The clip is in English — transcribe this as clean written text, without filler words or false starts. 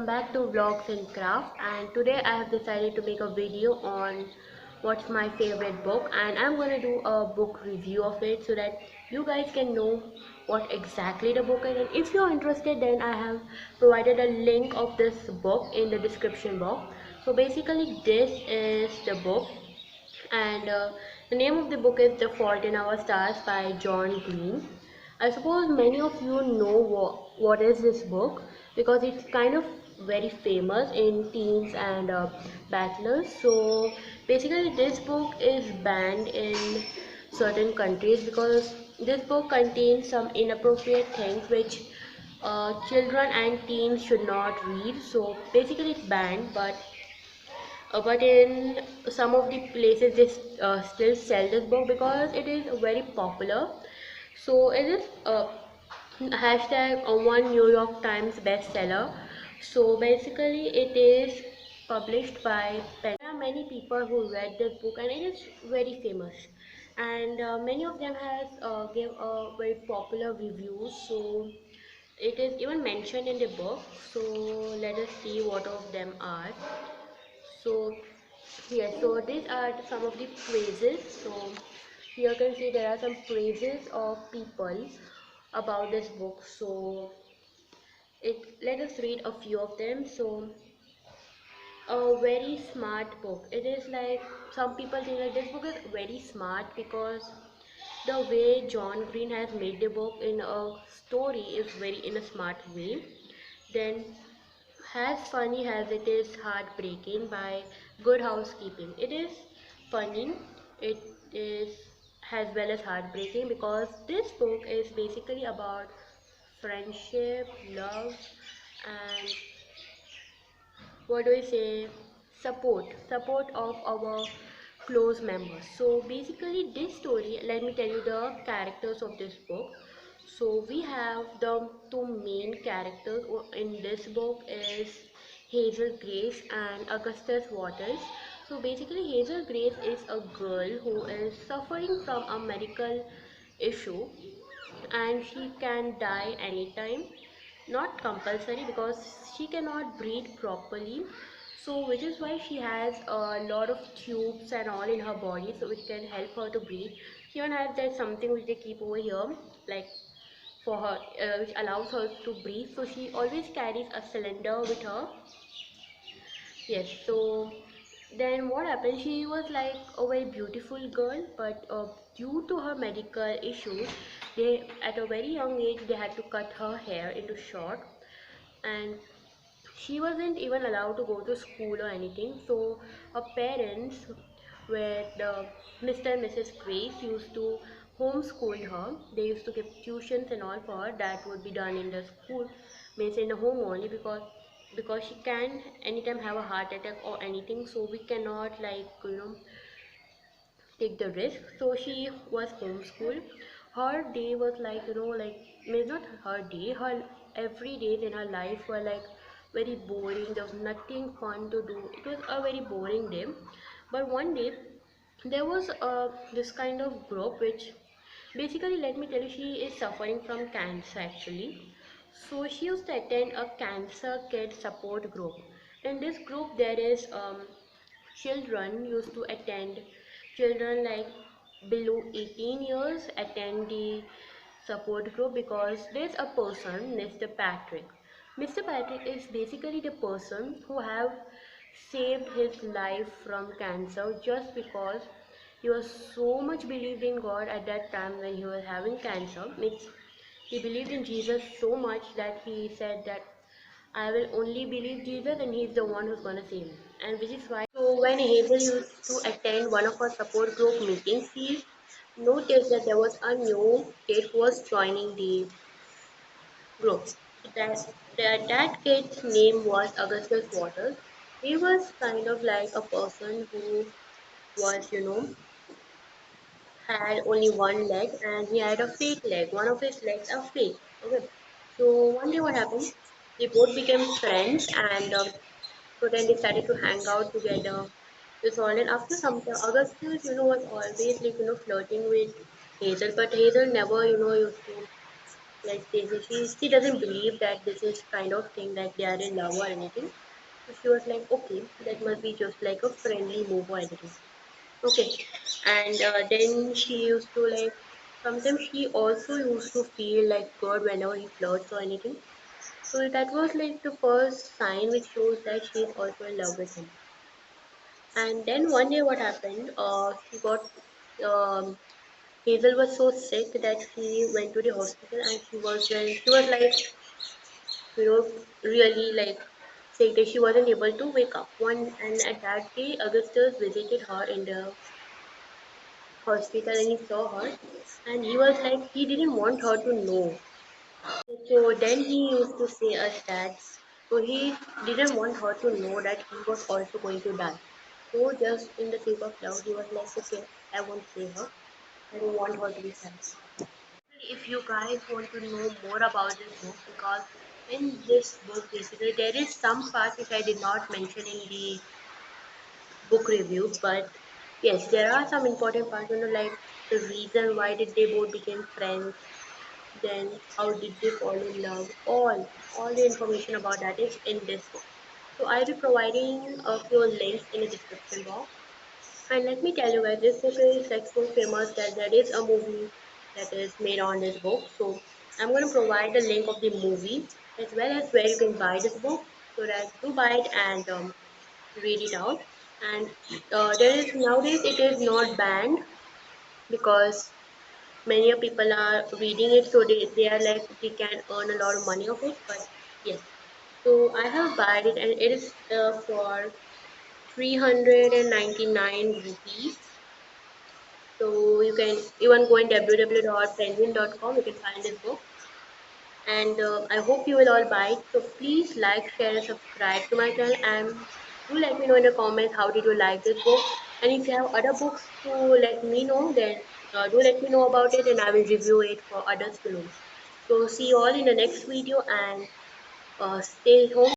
welcome back to Vlogs and Craft, and today I have decided to make a video on what's my favorite book, and I'm going to do a book review of it so that you guys can know what exactly the book is. And if you're interested, then I have provided a link of this book in the description box. So basically this is the book, and the name of the book is The Fault in Our Stars by John Green. I suppose many of you know what is this book because it's kind of very famous in teens and bachelors. So basically, this book is banned in certain countries because this book contains some inappropriate things which children and teens should not read. So basically, it's banned, but in some of the places they still sell this book because it is very popular. So it is hashtag one New York Times bestseller. So basically it is published by Penguin. There are many people who read this book and it is very famous, and many of them has gave a very popular reviews. So it is even mentioned in the book. So let us see what of them are. So yes, so these are some of the phrases. So here you can see there are some phrases of people about this book. So let us read a few of them. So a very smart book. It is like some people think that this book is very smart because the way John Green has made the book in a story is very in a smart way. Then as funny as it is heartbreaking by Good Housekeeping. It is funny, it is as well as heartbreaking because this book is basically about friendship, love, and what do I say? Support of our close members. So basically, this story, let me tell you the characters of this book. So we have the two main characters in this book is Hazel Grace and Augustus Waters. So basically, Hazel Grace is a girl who is suffering from a medical issue and she can die anytime, not compulsory because she cannot breathe properly, so which is why she has a lot of tubes and all in her body so which can help her to breathe. She even has that something which they keep over here, like for her, which allows her to breathe, so she always carries a cylinder with her. Yes, so then what happened? She was like a very beautiful girl, but due to her medical issues, they at a very young age they had to cut her hair into short, and she wasn't even allowed to go to school or anything. So her parents, where the Mr. and Mrs. Grace used to homeschool her. They used to give tuitions and all for her. That would be done in the school, means in the home only because she can anytime have a heart attack or anything. So we cannot like take the risk. So she was homeschooled. Her day was like like means not her day. Her every day in her life were like very boring. There was nothing fun to do. It was a very boring day. But one day there was this kind of group which basically, let me tell you, she is suffering from cancer actually. So she used to attend a cancer kid support group. In this group there is children used to attend, children like below 18 years attend the support group because there's a person, Mr. Patrick. Mr. Patrick is basically the person who have saved his life from cancer just because he was so much believed in God at that time when he was having cancer. Means he believed in Jesus so much that he said that I will only believe Jesus and he's the one who's gonna save me. And which is why, so when Hazel used to attend one of her support group meetings, she noticed that there was a new kid who was joining the group. That kid's name was Augustus Waters. He was kind of like a person who was, had only one leg and he had a fake leg. One of his legs are fake. Okay. So one day what happened? They both became friends and so then they started to hang out together. This all and after some time, Augustus, was always like flirting with Hazel, but Hazel never, used to. Like she doesn't believe that this is kind of thing that they are in love or anything. So she was like, okay, that must be just like a friendly move or anything. Okay, and then she used to like sometimes she also used to feel like good whenever he flirts or anything. So that was like the first sign which shows that she is also in love with him. And then one day what happened? She got Hazel was so sick that she went to the hospital and she was like really like sick that she wasn't able to wake up. One and at that day Augustus visited her in the hospital and he saw her and he was like he didn't want her to know. So then he used to say us that so he didn't want her to know that he was also going to die. So just in the sake of love, he was like, okay, I won't say her. I don't want her to be sad. If you guys want to know more about this book, because in this book basically there is some part which I did not mention in the book review, but yes, there are some important parts, like the reason why did they both become friends, then how did they fall in love, all the information about that is in this book. So I'll be providing a few links in the description box. And let me tell you guys, this book is like so famous that there is a movie that is made on this book. So I'm going to provide the link of the movie as well as where you can buy this book so that you buy it and read it out. And there is nowadays it is not banned because many of people are reading it, so they are like they can earn a lot of money of it. But yes, so I have bought it and it is for 399 rupees. So you can even go in www.penguin.com. You can find this book, and I hope you will all buy it. So please like, share, and subscribe to my channel, and do let me know in the comments how did you like this book. And if you have other books to let me know, then do let me know about it, and I will review it for others to know. So see you all in the next video, and stay home.